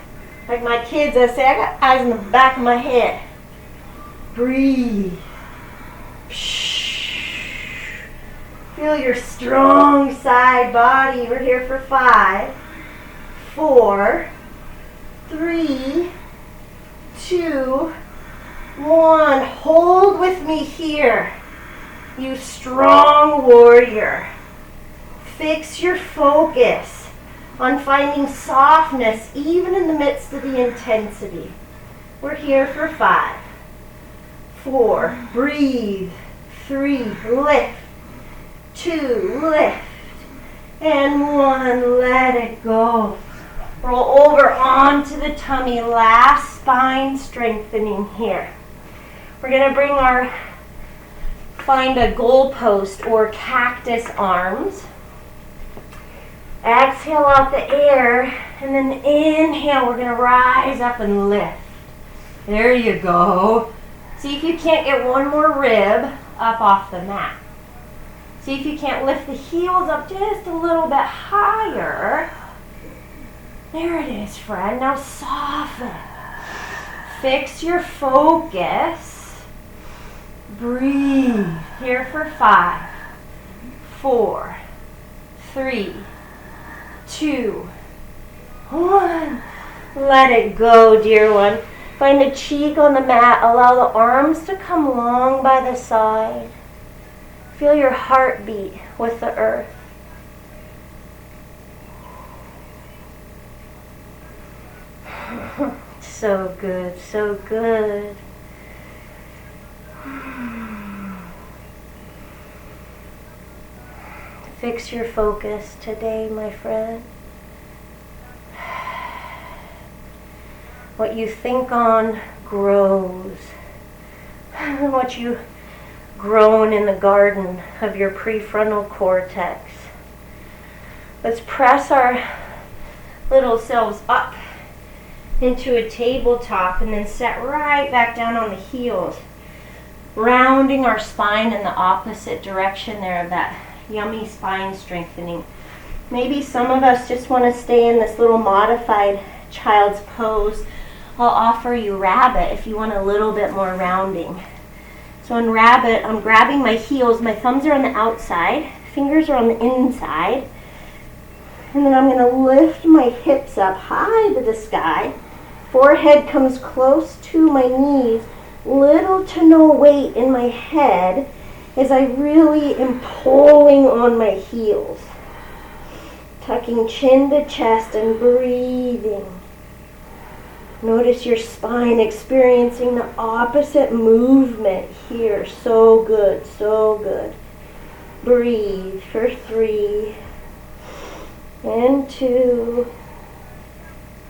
Like my kids, I say, I got eyes in the back of my head. Breathe. Feel your strong side body. We're here for 5, 4, 3, 2, 1. Hold with me here, you strong warrior. Fix your focus on finding softness even in the midst of the intensity. We're here for 5, 4, breathe, 3, lift, 2, lift, and 1, let it go. Roll over onto the tummy, last spine strengthening here. We're going to find a goalpost or cactus arms. Exhale out the air, and then inhale, we're going to rise up and lift. There you go. See if you can't get one more rib up off the mat. See if you can't lift the heels up just a little bit higher. There it is, friend. Now soften. Fix your focus. Breathe. Here for 5, 4, 3, 2, 1. Let it go, dear one. Find a cheek on the mat. Allow the arms to come long by the side. Feel your heartbeat with the earth. So good, so good. Fix your focus today, my friend. What you think on grows. What you grown in the garden of your prefrontal cortex. Let's press our little selves up into a tabletop and then set right back down on the heels, rounding our spine in the opposite direction there of that yummy spine strengthening. Maybe some of us just want to stay in this little modified child's pose. I'll offer you rabbit if you want a little bit more rounding. So in rabbit, I'm grabbing my heels. My thumbs are on the outside, fingers are on the inside. And then I'm going to lift my hips up high to the sky. Forehead comes close to my knees. Little to no weight in my head as I really am pulling on my heels. Tucking chin to chest and breathing. Notice your spine experiencing the opposite movement here. So good, so good. Breathe for 3 and 2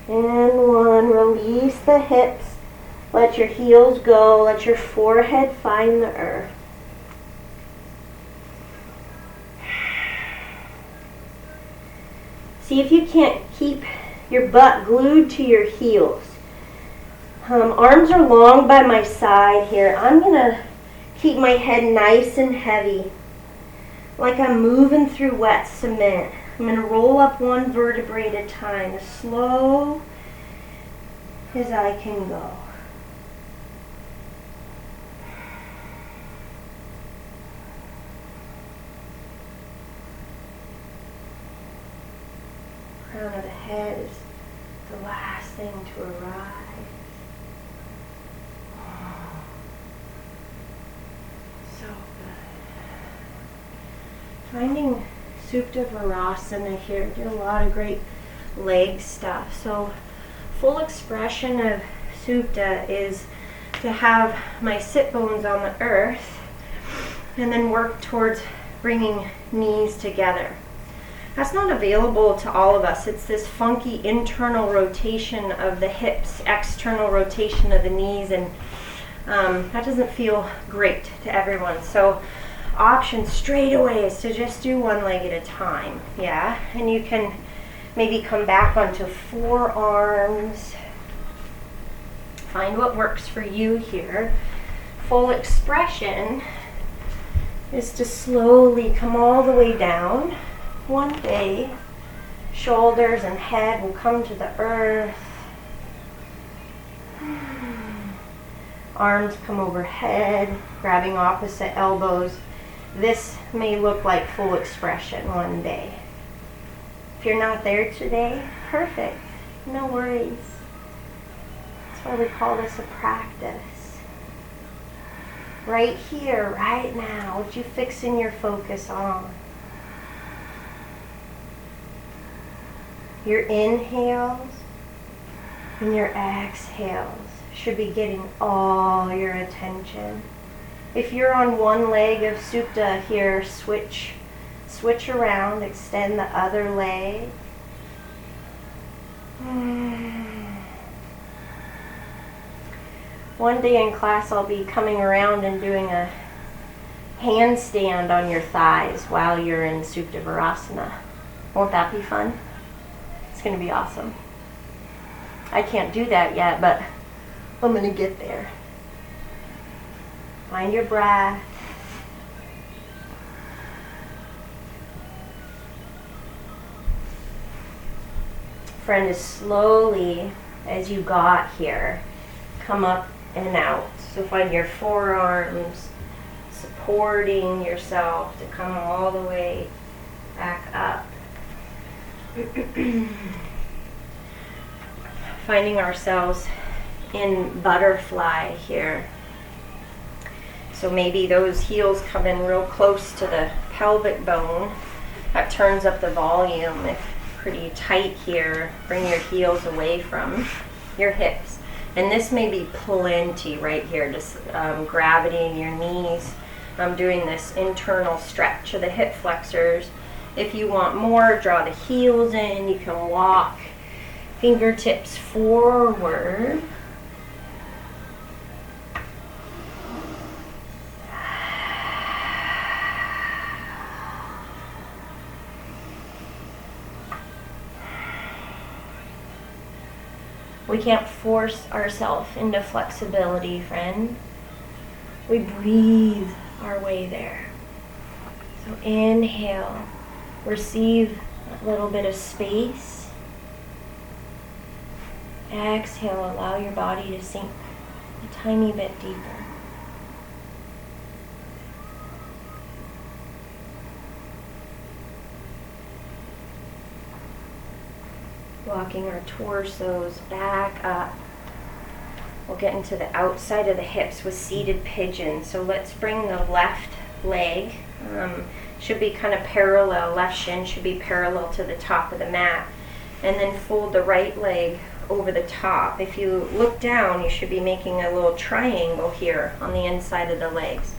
and 1. Release the hips. Let your heels go. Let your forehead find the earth. See if you can't keep your butt glued to your heels. Arms are long by my side here. I'm going to keep my head nice and heavy, like I'm moving through wet cement. I'm going to roll up one vertebrae at a time, as slow as I can go. Crown of the head is the last thing to arrive. So good. Finding Supta Virasana here. Did a lot of great leg stuff. So full expression of Supta is to have my sit bones on the earth and then work towards bringing knees together. That's not available to all of us. It's this funky internal rotation of the hips, external rotation of the knees, and that doesn't feel great to everyone. So option straight away is to just do one leg at a time, yeah? And you can maybe come back onto forearms. Find what works for you here. Full expression is to slowly come all the way down. One day, shoulders and head will come to the earth. Arms come overhead, grabbing opposite elbows. This may look like full expression one day. If you're not there today, perfect. No worries. That's why we call this a practice. Right here, right now, what you fixing your focus on. Your inhales and your exhales should be getting all your attention. If you're on one leg of Supta here, switch around, extend the other leg. One day in class I'll be coming around and doing a handstand on your thighs while you're in Supta Virasana. Won't that be fun? It's going to be awesome. I can't do that yet, but I'm going to get there. Find your breath. Friend, as slowly as you got here, come up and out. So find your forearms supporting yourself to come all the way back up. Finding ourselves in butterfly here. So maybe those heels come in real close to the pelvic bone. That turns up the volume. If pretty tight here, bring your heels away from your hips. And this may be plenty right here, just gravity in your knees. I'm doing this internal stretch of the hip flexors. If you want more, draw the heels in. You can walk fingertips forward. We can't force ourselves into flexibility, friend. We breathe our way there. So inhale, receive A little bit of space. Exhale, allow your body to sink a tiny bit deeper. Walking our torsos back up. We'll get into the outside of the hips with seated pigeon. So let's bring the left leg, should be kind of parallel, left shin should be parallel to the top of the mat. And then fold the right leg over the top. If you look down, you should be making a little triangle here on the inside of the legs.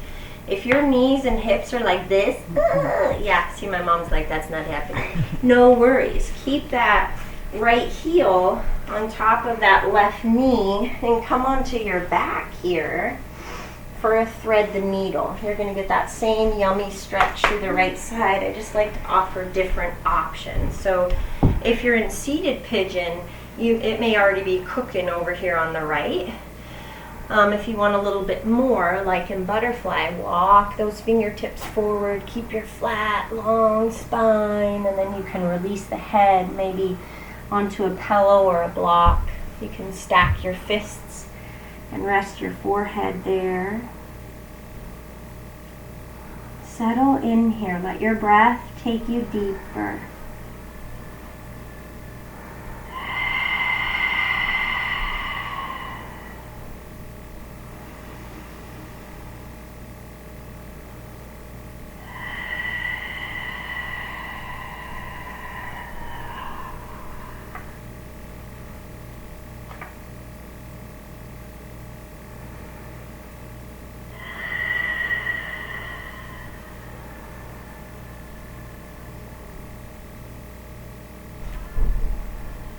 If your knees and hips are like this, yeah, see my mom's like, that's not happening. No worries. Keep that right heel on top of that left knee and come onto your back here for a thread the needle. You're going to get that same yummy stretch through the right side. I just like to offer different options. So if you're in seated pigeon, it may already be cooking over here on the right. If you want a little bit more, like in butterfly, walk those fingertips forward, keep your flat, long spine, and then you can release the head maybe onto a pillow or a block. You can stack your fists and rest your forehead there. Settle in here. Let your breath take you deeper.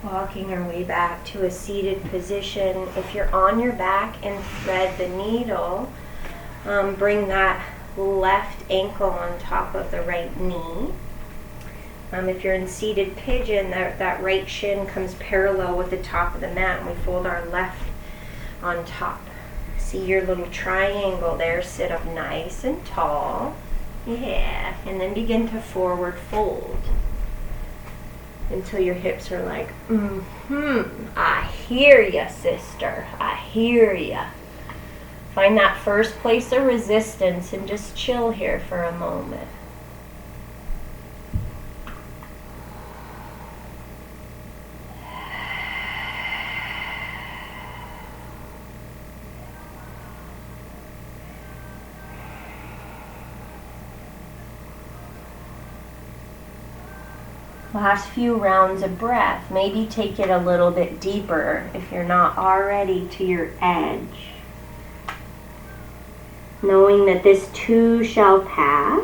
Walking our way back to a seated position. If you're on your back and thread the needle, bring that left ankle on top of the right knee. If you're in seated pigeon, that right shin comes parallel with the top of the mat, and we fold our left on top. See your little triangle there. Sit up nice and tall. Yeah, and then begin to forward fold until your hips are like, I hear ya, sister. I hear ya. Find that first place of resistance and just chill here for a moment. Last few rounds of breath. Maybe take it a little bit deeper if you're not already to your edge. Knowing that this too shall pass.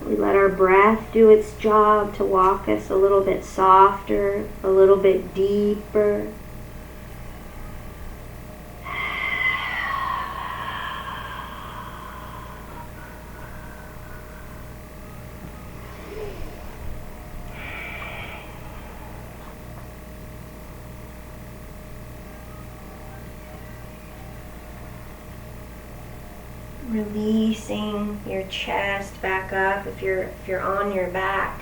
We let our breath do its job to walk us a little bit softer, a little bit deeper. Releasing your chest back up. If you're on your back,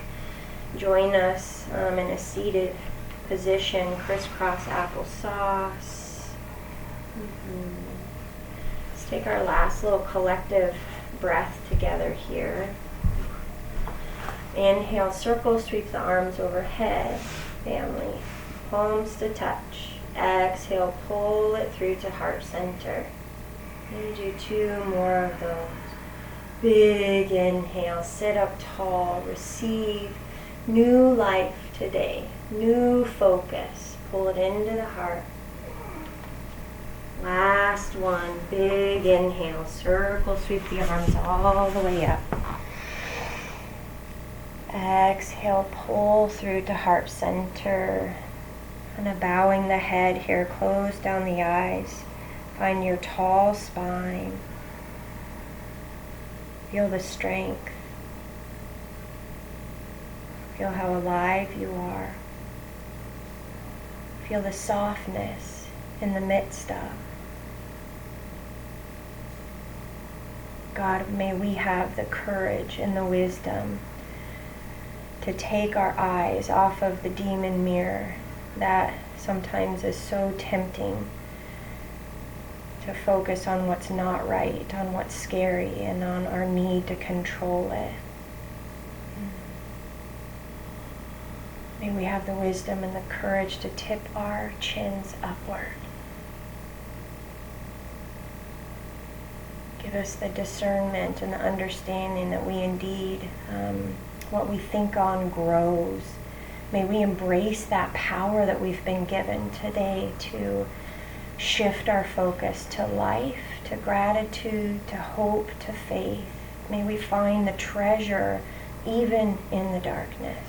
join us in a seated position, crisscross applesauce. Let's take our last little collective breath together here. Inhale, circle, sweep the arms overhead, family, palms to touch. Exhale, pull it through to heart center. And do 2 more of those. Big inhale, sit up tall, receive new life today, new focus. Pull it into the heart. Last one, big inhale, circle, sweep the arms all the way up. Exhale, pull through to heart center. Kind of bowing the head here, close down the eyes. Find your tall spine. Feel the strength. Feel how alive you are. Feel the softness in the midst of. God, may we have the courage and the wisdom to take our eyes off of the demon mirror that sometimes is so tempting to focus on what's not right, on what's scary, and on our need to control it. May we have the wisdom and the courage to tip our chins upward. Give us the discernment and the understanding that we indeed, what we think on grows. May we embrace that power that we've been given today to shift our focus to life, to gratitude, to hope, to faith. May we find the treasure even in the darkness.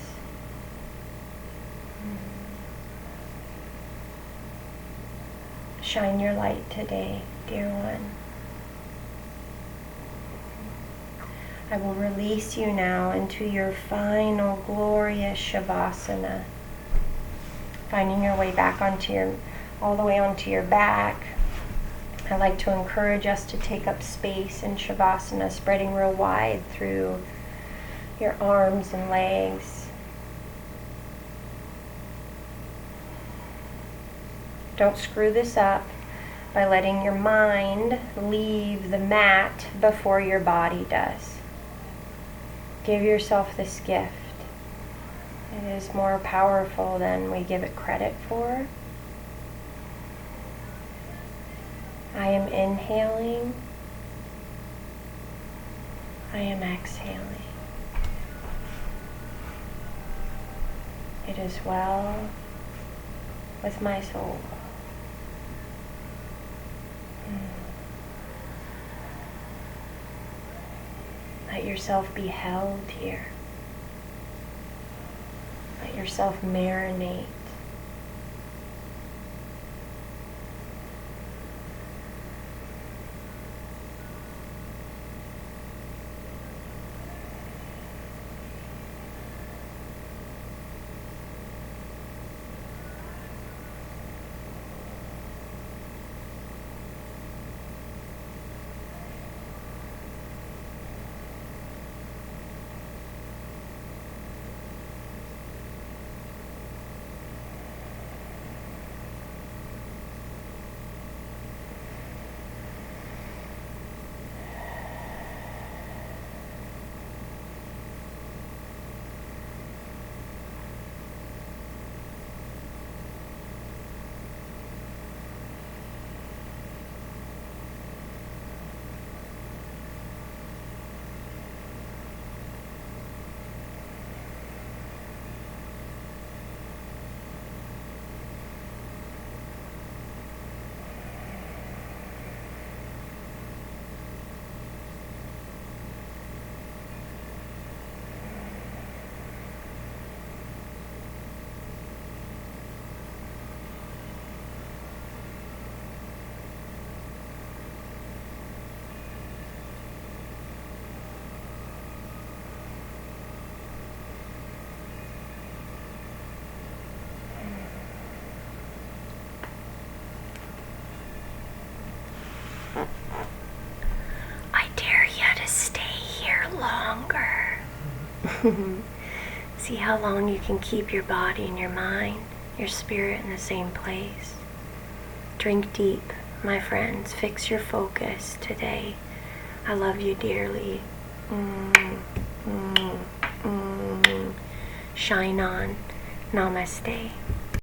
Shine your light today, dear one. I will release you now into your final glorious Shavasana. Finding your way back all the way onto your back. I like to encourage us to take up space in Shavasana, spreading real wide through your arms and legs. Don't screw this up by letting your mind leave the mat before your body does. Give yourself this gift. It is more powerful than we give it credit for. I am inhaling. I am exhaling. It is well with my soul. Let yourself be held here. Let yourself marinate. See how long you can keep your body and your mind, your spirit in the same place. Drink deep, my friends. Fix your focus today. I love you dearly. Shine on. Namaste.